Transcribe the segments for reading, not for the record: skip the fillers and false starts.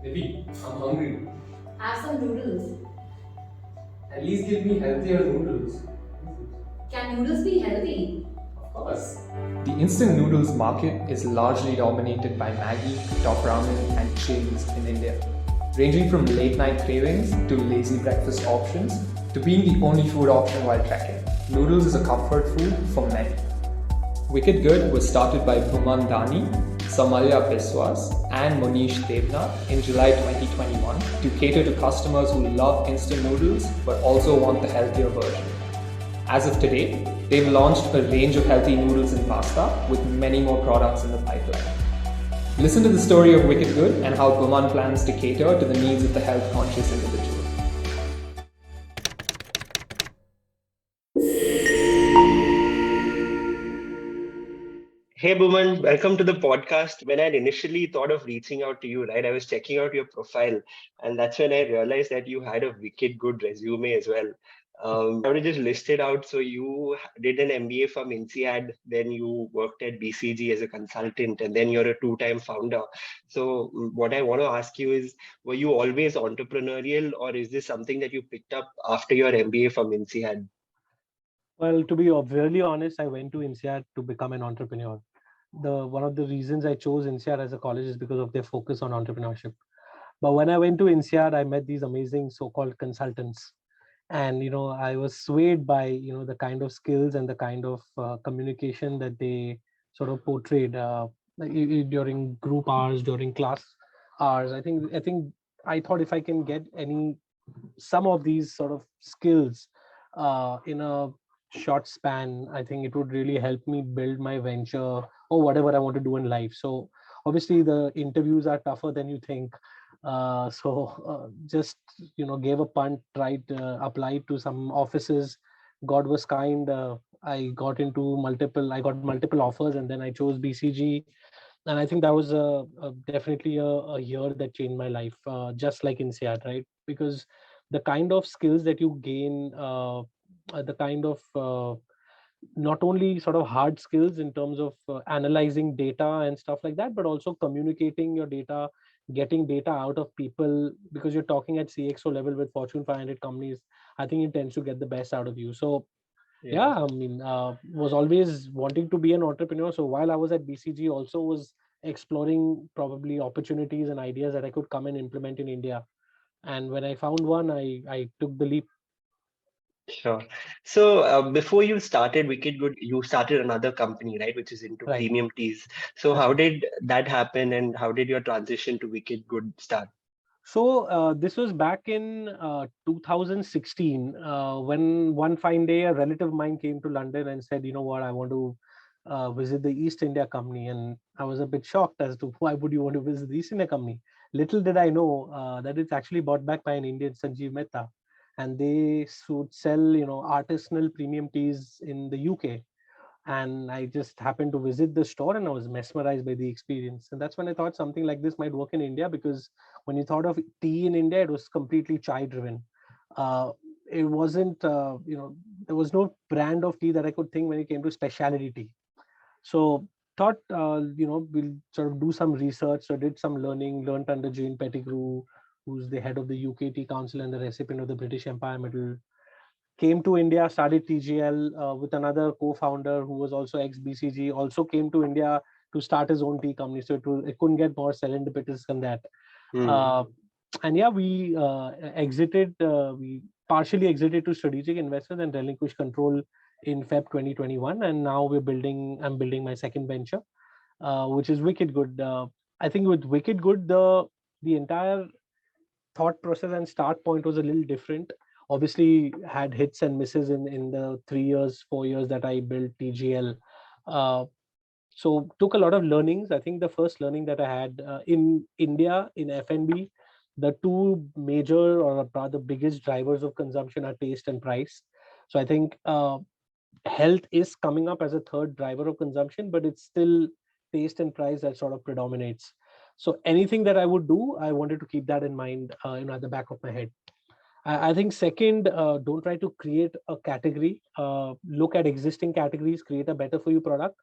Maybe. I'm hungry. Have some noodles. At least give me healthier noodles. Can noodles be healthy? Of course. The instant noodles market is largely dominated by Maggi, Top Ramen, and chains in India, ranging from late night cravings to lazy breakfast options to being the only food option while trekking. Noodles is a comfort food for many. Wicked Good was started by Bhuman Dani, Samalya Biswas, and Monish Devnath in July 2021 to cater to customers who love instant noodles but also want the healthier version. As of today, they've launched a range of healthy noodles and pasta with many more products in the pipeline. Listen to the story of Wicked Good and how Bhuman plans to cater to the needs of the health conscious individual. Hey, Bhuman, welcome to the podcast. When I initially thought of reaching out to you, right, I was checking out your profile, and that's when I realized that you had a wicked good resume as well. I would just list it out. So you did an MBA from INSEAD, then you worked at BCG as a consultant, and then you're a two-time founder. So what I want to ask you is, were you always entrepreneurial, or is this something that you picked up after your MBA from INSEAD? Well, to be really honest, I went to INSEAD to become an entrepreneur. The one of the reasons I chose INSEAD as a college is because of their focus on entrepreneurship. But when I went to INSEAD, I met these amazing so-called consultants, and I was swayed by the kind of skills and the kind of communication that they sort of portrayed during group hours, during class hours. I thought if I can get any some of these sort of skills in a short span, I think it would really help me build my venture or whatever I want to do in life. So obviously the interviews are tougher than you think. Just gave a punt, tried, applied to some offices. God was kind. I got multiple offers, and then I chose BCG. And I think that was definitely a year that changed my life, just like in INSEAD, right? Because the kind of skills that you gain, the kind of not only sort of hard skills in terms of analyzing data and stuff like that, but also communicating your data, getting data out of people, because you're talking at CXO level with Fortune 500 companies. I think it tends to get the best out of you. So Yeah. yeah, I mean, was always wanting to be an entrepreneur. So while I was at BCG, also was exploring probably opportunities and ideas that I could come and implement in India. And when I found one, I took the leap. Sure. So before you started Wicked Good, you started another company, right, which is into Right. premium teas. So That's how right. did that happen, and how did your transition to Wicked Good start? So this was back in 2016, when one fine day a relative of mine came to London and said, "You know what? I want to visit the East India Company." And I was a bit shocked as to why would you want to visit the East India Company. Little did I know that it's actually bought back by an Indian, Sanjeev Mehta, and they should sell artisanal premium teas in the UK. And I just happened to visit the store, and I was mesmerized by the experience. And that's when I thought something like this might work in India, because when you thought of tea in India, it was completely chai driven. uh, it wasn't there was no brand of tea that I could think when it came to specialty tea. So thought, we'll sort of do some research. So did some learning, learned under Jane Pettigrew, who's the head of the UK Tea Council and the recipient of the British Empire Medal. Came to India, started TGL with another co-founder who was also ex-BCG, also came to India to start his own tea company. So it couldn't get more serendipitous than that. Hmm. Uh, and yeah, we partially exited to strategic investors and relinquished control in Feb 2021. And now I'm building my second venture, which is Wicked Good. I think with Wicked Good, the entire thought process and start point was a little different. Obviously had hits and misses in the 3 years 4 years that I built TGL. uh, so took a lot of learnings. I think the first learning that I had in India in F&B, the two major, or rather biggest drivers of consumption, are taste and price. So I think health is coming up as a third driver of consumption, but it's still taste and price that sort of predominates. So anything that I would do, I wanted to keep that in mind, at the back of my head. I think second, don't try to create a category. Look at existing categories, create a better for you product,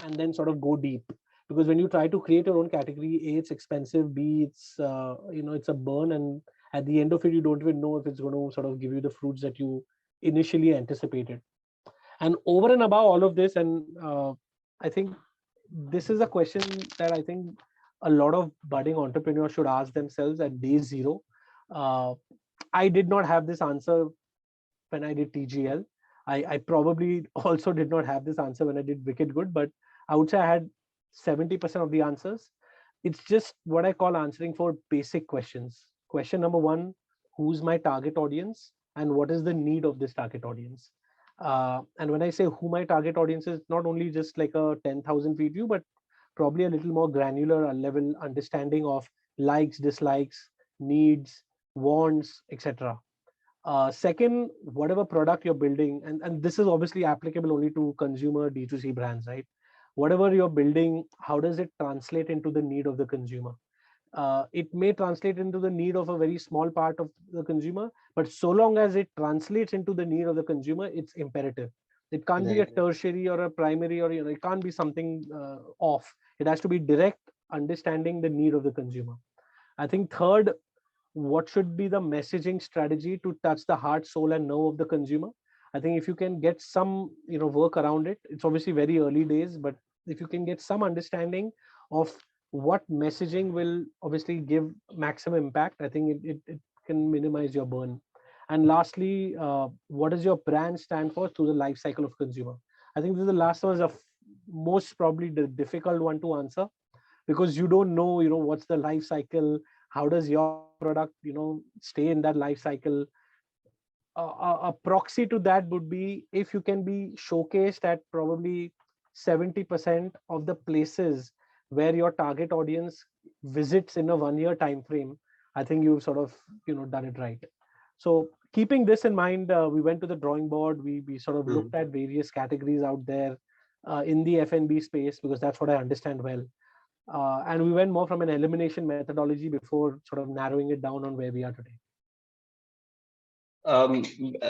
and then sort of go deep. because when you try to create your own category, A, it's expensive, B, it's it's a burn, and at the end of it, you don't even know if it's going to sort of give you the fruits that you initially anticipated. And over and above all of this, and I think this is a question that I think a lot of budding entrepreneurs should ask themselves at day zero. uh, I did not have this answer when I did TGL. I probably also did not have this answer when I did Wicked Good, but I would say I had 70% of the answers. It's just what I call answering for basic questions. Question number one: who's my target audience, and what is the need of this target audience? And when I say who my target audience is, not only just like a 10,000 feet view, but probably a little more granular level understanding of likes, dislikes, needs, wants, etc. Second, whatever product you're building, and this is obviously applicable only to consumer D2C brands, right? Whatever you're building, how does it translate into the need of the consumer? It may translate into the need of a very small part of the consumer, but so long as it translates into the need of the consumer, it's imperative. It can't be a Right. tertiary or a primary, or it can't be something off. It has to be direct understanding the need of the consumer. I think third, what should be the messaging strategy to touch the heart, soul, and nerve of the consumer? I think if you can get some work around it, it's obviously very early days, but if you can get some understanding of what messaging will obviously give maximum impact, I think it can minimize your burn. And lastly, what does your brand stand for through the life cycle of consumer? I think this is the last one, is most probably the difficult one to answer, because you don't know what's the life cycle, how does your product stay in that life cycle. A proxy to that would be if you can be showcased at probably 70% of the places where your target audience visits in a 1 year time frame. I think you've sort of done it right. So keeping this in mind, we went to the drawing board. We sort of Mm. looked at various categories out there in the F&B space, because that's what I understand well. And we went more from an elimination methodology before sort of narrowing it down on where we are today. Um,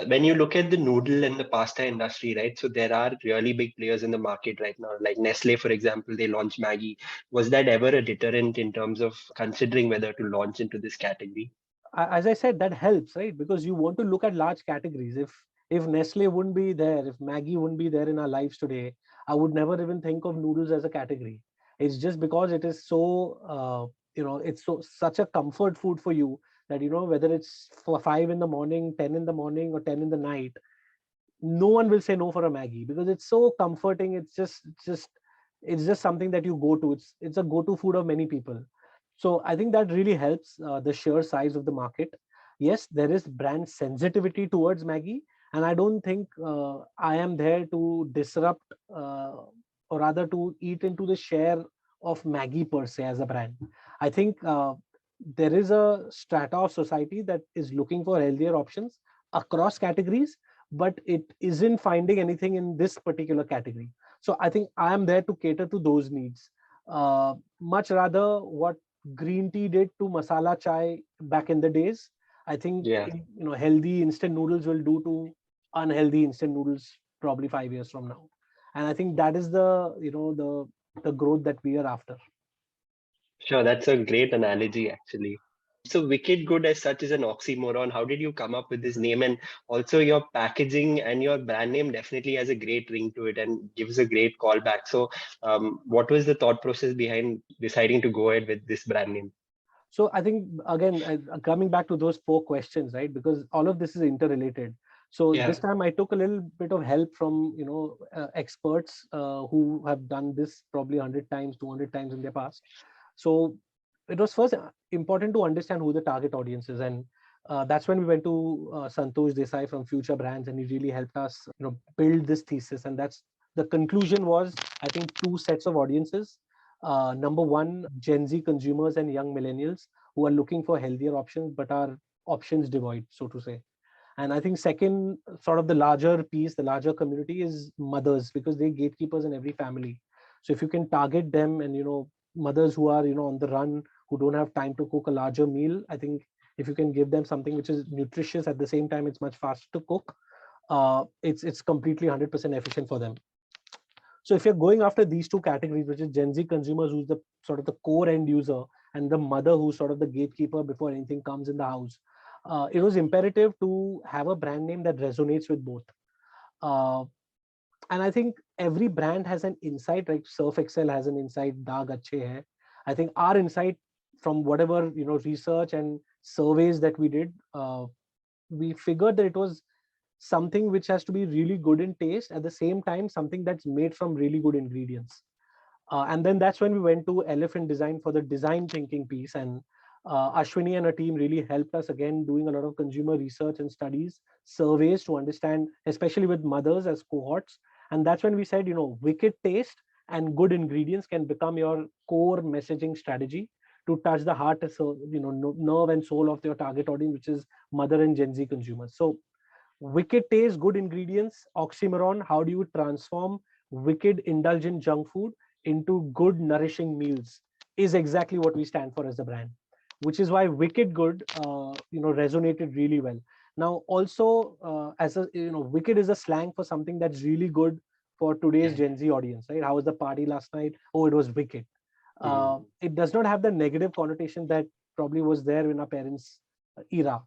when you look at the noodle and the pasta industry, right? So there are really big players in the market right now, like Nestle, for example, they launched Maggie. Was that ever a deterrent in terms of considering whether to launch into this category? As I said, that helps, right? Because you want to look at large categories. If Nestle wouldn't be there, if Maggie wouldn't be there in our lives today, I would never even think of noodles as a category. It's just because it is so it's such a comfort food for you that whether it's for 5 in the morning, 10 in the morning, or 10 in the night, no one will say no for a Maggie, because it's so comforting. It's just something that you go to. It's a go-to food of many people. So I think that really helps the sheer size of the market. Yes, there is brand sensitivity towards Maggie, and I don't think I am there to disrupt or rather to eat into the share of Maggie per se as a brand. I think there is a strata of society that is looking for healthier options across categories, but it isn't finding anything in this particular category. So I think I am there to cater to those needs. Much rather what green tea did to masala chai back in the days, I think Yeah. healthy instant noodles will do to unhealthy instant noodles probably 5 years from now. And I think that is the growth that we are after. Sure, that's a great analogy, actually. So, Wicked Good as such is an oxymoron. How did you come up with this name? And also, your packaging and your brand name definitely has a great ring to it and gives a great callback. So, what was the thought process behind deciding to go ahead with this brand name? So I think again, coming back to those four questions, right? Because all of this is interrelated. So Yeah. this time I took a little bit of help from experts who have done this probably 100 times, 200 times in their past. So it was first important to understand who the target audience is, and that's when we went to Santosh Desai from Future Brands, and he really helped us, build this thesis. And that's the conclusion was, I think, two sets of audiences. Number one, Gen Z consumers and young millennials who are looking for healthier options but are options devoid, so to say. And I think second, sort of the larger piece, the larger community is mothers, because they're gatekeepers in every family. So if you can target them, and mothers who are on the run, who don't have time to cook a larger meal, I think if you can give them something which is nutritious, at the same time it's much faster to cook, it's completely 100% efficient for them. So if you're going after these two categories, which is Gen Z consumers, who's the sort of the core end user, and the mother who's sort of the gatekeeper before anything comes in the house, it was imperative to have a brand name that resonates with both. Uh, and I think every brand has an insight, right? Surf Excel has an insight, Daag Achhe Hai. I think our insight from whatever, research and surveys that we did, we figured that it was something which has to be really good in taste, at the same time something that's made from really good ingredients. And then that's when we went to Elephant Design for the design thinking piece. And Ashwini and her team really helped us, again, doing a lot of consumer research and studies, surveys to understand, especially with mothers as cohorts. And that's when we said, wicked taste and good ingredients can become your core messaging strategy to touch the heart, so nerve and soul of your target audience, which is mother and Gen Z consumers. So wicked taste, good ingredients, oxymoron. How do you transform wicked indulgent junk food into good nourishing meals is exactly what we stand for as a brand, which is why Wicked Good, resonated really well. Now, also, as a, wicked is a slang for something that's really good for today's Yeah. Gen Z audience, right? How was the party last night? Oh, it was wicked. Mm. It does not have the negative connotation that probably was there in our parents' era.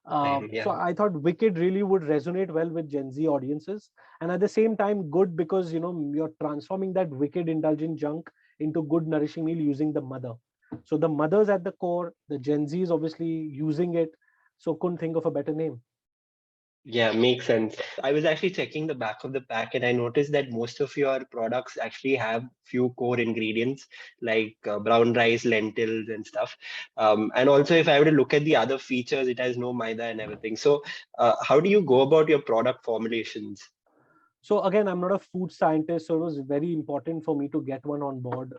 Time, So yeah. I thought Wicked really would resonate well with Gen Z audiences, and at the same time, good because you're transforming that wicked indulgent junk into good nourishing meal using the mother. So the mother's at the core, the Gen Z is obviously using it. So couldn't think of a better name. Yeah, makes sense. I was actually checking the back of the pack and I noticed that most of your products actually have few core ingredients like brown rice, lentils, and stuff. And also, if I were to look at the other features, it has no maida and everything. So, how do you go about your product formulations? So again, I'm not a food scientist, so it was very important for me to get one on board,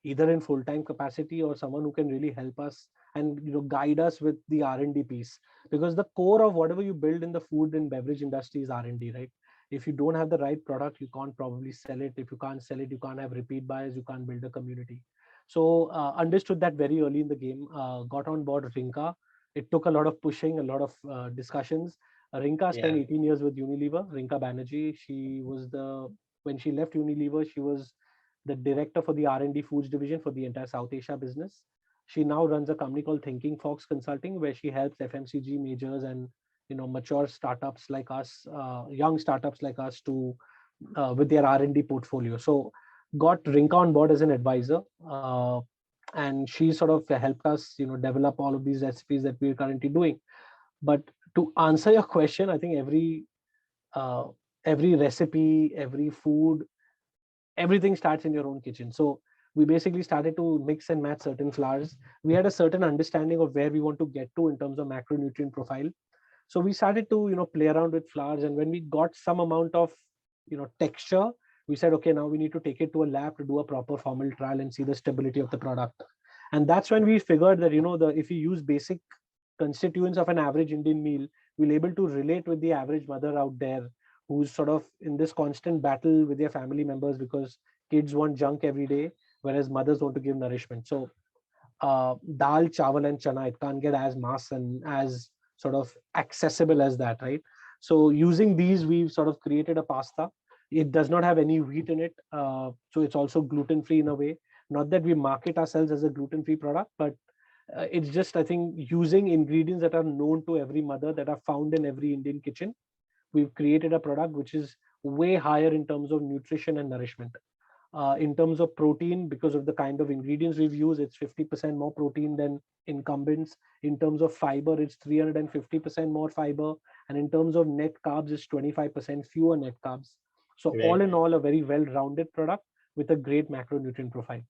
either in full-time capacity or someone who can really help us and guide us with the R&D piece. Because the core of whatever you build in the food and beverage industry is R&D, right? If you don't have the right product, you can't probably sell it. If you can't sell it, you can't have repeat buyers. You can't build a community. So understood that very early in the game. Got on board Rinka. It took a lot of pushing, a lot of discussions. Rinka spent Yeah. 18 years with Unilever. Rinka Banerjee, when she left Unilever, she was the director for the R&D foods division for the entire South Asia business. She now runs a company called Thinking Fox Consulting, where she helps FMCG majors and mature startups like us, young startups like us, to with their R&D portfolio. So got Rinka on board as an advisor, and she sort of helped us, develop all of these recipes that we're currently doing. But to answer your question, I think uh, every recipe, every food, everything starts in your own kitchen. So we basically started to mix and match certain flours. We had a certain understanding of where we want to get to in terms of macronutrient profile. So we started to play around with flours, and when we got some amount of texture, we said, okay, now we need to take it to a lab to do a proper formal trial and see the stability of the product. And that's when we figured that the if you use basic constituents of an average Indian meal, we'll able to relate with the average mother out there who's sort of in this constant battle with their family members because kids want junk every day, whereas mothers want to give nourishment. So dal, chawal, and chana, it can't get as mass and as sort of accessible as that, right? So using these, we've sort of created a pasta. It does not have any wheat in it, so it's also gluten free in a way. Not that we market ourselves as a gluten free product, but it's just, I think, using ingredients that are known to every mother, that are found in every Indian kitchen. We've created a product which is way higher in terms of nutrition and nourishment. In terms of protein, because of the kind of ingredients we've used, it's 50% more protein than incumbents. In terms of fiber, it's 350% more fiber. And in terms of net carbs, it's 25% fewer net carbs. So all Right. in all, a very well-rounded product with a great macronutrient profile.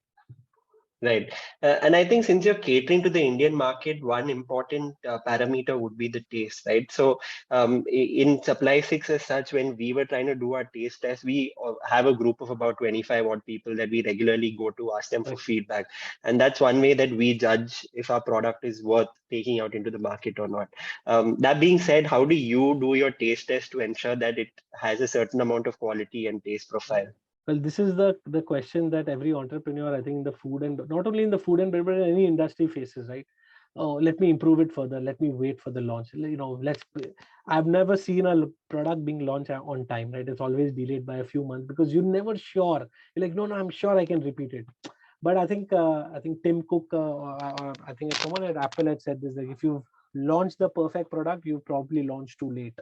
Right. And I think since you're catering to the Indian market, one important parameter would be the taste, right? So, in Supply Six as such, when we were trying to do our taste test, we have a group of about 25 odd people that we regularly go to ask them for Right. feedback. And that's one way that we judge if our product is worth taking out into the market or not. That being said, how do you do your taste test to ensure that it has a certain amount of quality and taste profile? Well, this is the question that every entrepreneur, I think, in the food, and not only in the food and beverage, but any industry faces, right? oh, let me improve it further, let me wait for the launch, I've never seen a product being launched on time, right? It's always delayed by a few months because you're never sure. You're like, no, I'm sure I can repeat it. But I think Tim Cook, or I think someone at Apple had said this, like if you've launched the perfect product, you've probably launched too late.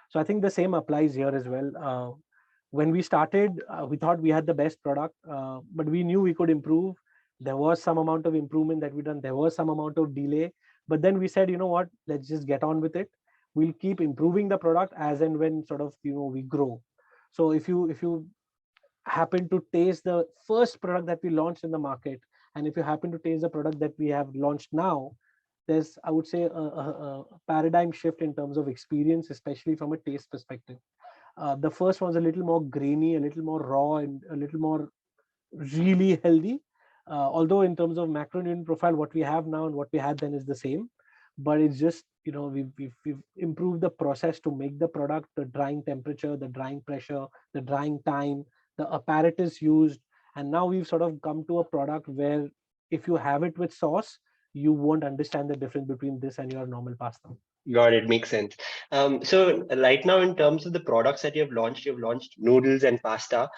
So I think the same applies here as well. When we started, we thought we had the best product, but we knew we could improve. There was some amount of improvement that we done. There was some amount of delay, but then we said, you know what, let's just get on with it. We'll keep improving the product as and when sort of we grow. So if you happen to taste the first product that we launched in the market, and if you happen to taste the product that we have launched now, there's, I would say, a paradigm shift in terms of experience, especially from a taste perspective. The first one's a little more grainy, a little more raw, and a little more really healthy. Although in terms of macronutrient profile, what we have now and what we had then is the same, but it's just we've improved the process to make the product, the drying temperature, the drying pressure, the drying time, the apparatus used, and now we've sort of come to a product where if you have it with sauce, you won't understand the difference between this and your normal pasta. Got it. Makes sense. So right now, in terms of the products that you've launched noodles and pasta.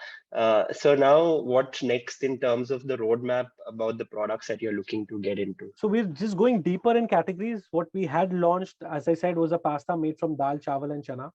So now, what's next in terms of the roadmap about the products that you're looking to get into? So we're just going deeper in categories. What we had launched, as I said, was a pasta made from dal, chawal, and chana,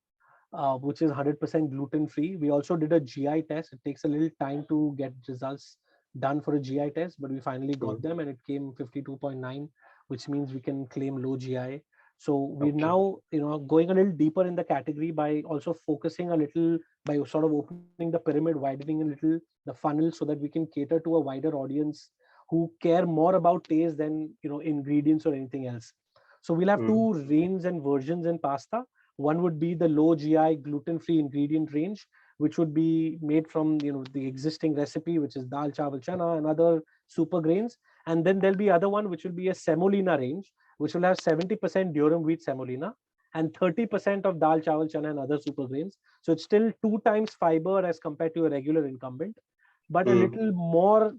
which is 100% gluten free. We also did a GI test. It takes a little time to get results done for a GI test, but we finally got them, and it came 52.9, which means we can claim low GI. So we're Okay. now, going a little deeper in the category by also focusing a little, by sort of opening the pyramid, widening a little the funnel, so that we can cater to a wider audience who care more about taste than ingredients or anything else. So we'll have Mm. two ranges and versions in pasta. One would be the low GI gluten-free ingredient range, which would be made from the existing recipe, which is dal, chawal, chana, and other super grains. And then there'll be other one, which will be a semolina range, which will have 70% durum wheat semolina and 30% of dal, chawal, chana, and other super grains. So it's still 2 times fiber as compared to a regular incumbent, but a Mm. little more,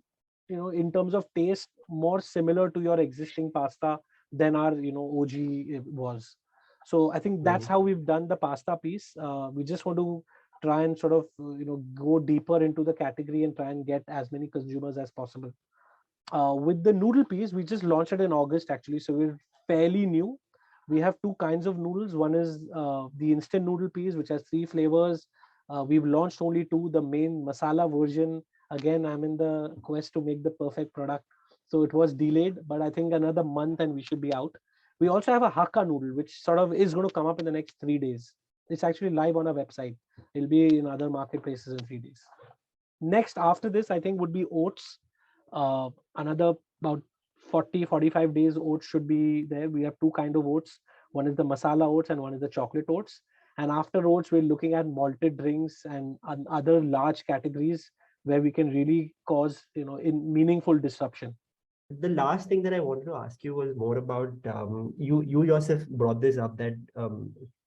in terms of taste, more similar to your existing pasta than our OG was. So I think that's Mm. how we've done the pasta piece. We just want to try and sort of go deeper into the category and try and get as many consumers as possible. With the noodle piece, we just launched it in August actually, so we're fairly new. We have two kinds of noodles. One is the instant noodle piece, which has 3 flavors. We've launched only two. The main masala version, again, I'm in the quest to make the perfect product, so it was delayed, but I think another month and we should be out. We also have a Hakka noodle, which sort of is going to come up in the next 3 days. It's actually live on our website. It'll be in other marketplaces in 3 days. Next, after this, I think would be oats. Another about 40-45 days oats should be there. We have two kind of oats. One is the masala oats and one is the chocolate oats. And after oats, we're looking at malted drinks and other large categories where we can really cause in meaningful disruption. The last thing that I wanted to ask you was more about you yourself brought this up that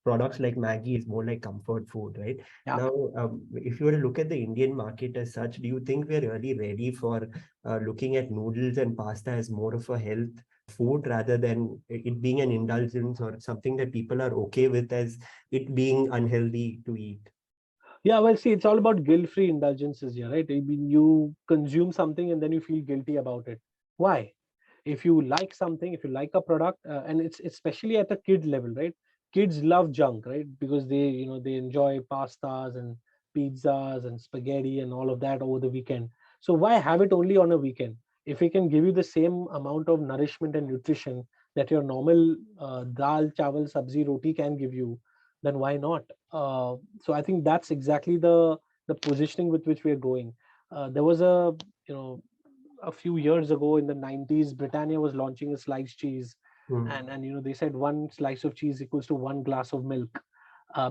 products like Maggie is more like comfort food, right? Yeah. Now, if you were to look at the Indian market as such, do you think we're really ready for looking at noodles and pasta as more of a health food rather than it being an indulgence or something that people are okay with as it being unhealthy to eat? Yeah, well, see, it's all about guilt-free indulgences here, right? I mean, you consume something and then you feel guilty about it. Why? If you like something, if you like a product, and it's especially at a kid level, right? Kids love junk, right? Because they enjoy pastas and pizzas and spaghetti and all of that over the weekend. So why have it only on a weekend? If it can give you the same amount of nourishment and nutrition that your normal dal, chawal, sabzi, roti can give you, then why not? So I think that's exactly the positioning with which we're going. There was you know a few years ago in the 90s, Britannia was launching a sliced cheese, Hmm. and they said one slice of cheese equals to one glass of milk,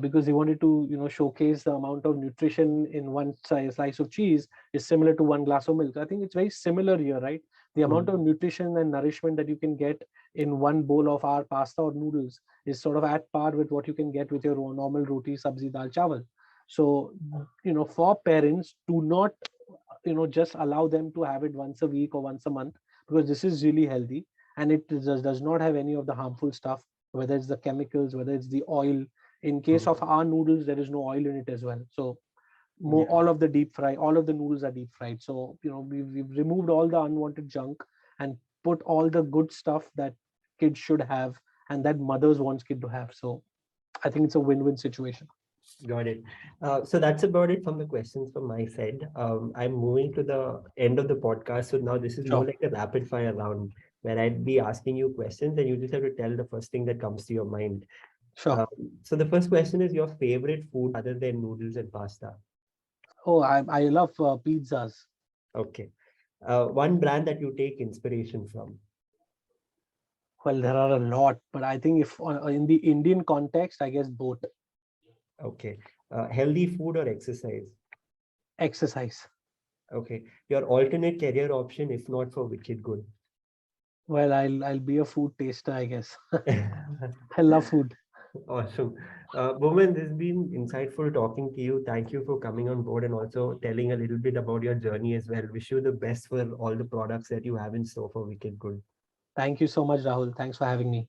because they wanted to showcase the amount of nutrition in one slice of cheese is similar to one glass of milk. I think it's very similar here, right? The amount of nutrition and nourishment that you can get in one bowl of our pasta or noodles is sort of at par with what you can get with your normal roti, sabzi, dal, chawal. So for parents, do not just allow them to have it once a week or once a month, because this is really healthy. and it does not have any of the harmful stuff, whether it's the chemicals, whether it's the oil. In case of our noodles, there is no oil in it as well. So Yeah. all of the deep fry, all of the noodles are deep fried. So we've removed all the unwanted junk and put all the good stuff that kids should have and that mothers wants kid to have. So I think it's a win-win situation. Got it. So that's about it from the questions from my side. I'm moving to the end of the podcast. So now this is more Sure. like a rapid fire round where I'd be asking you questions and you just have to tell the first thing that comes to your mind. Sure. So the first question is your favorite food other than noodles and pasta. Oh, I love pizzas. Okay. One brand that you take inspiration from. Well, there are a lot, but I think if in the Indian context, I guess both. Okay. Healthy food or exercise. Exercise. Okay. Your alternate career option, if not for WickedGud. Well, I'll be a food taster, I guess. I love food. Awesome. Bowman, this has been insightful talking to you. Thank you for coming on board and also telling a little bit about your journey as well. Wish you the best for all the products that you have in store for WickedGud. Thank you so much, Rahul. Thanks for having me.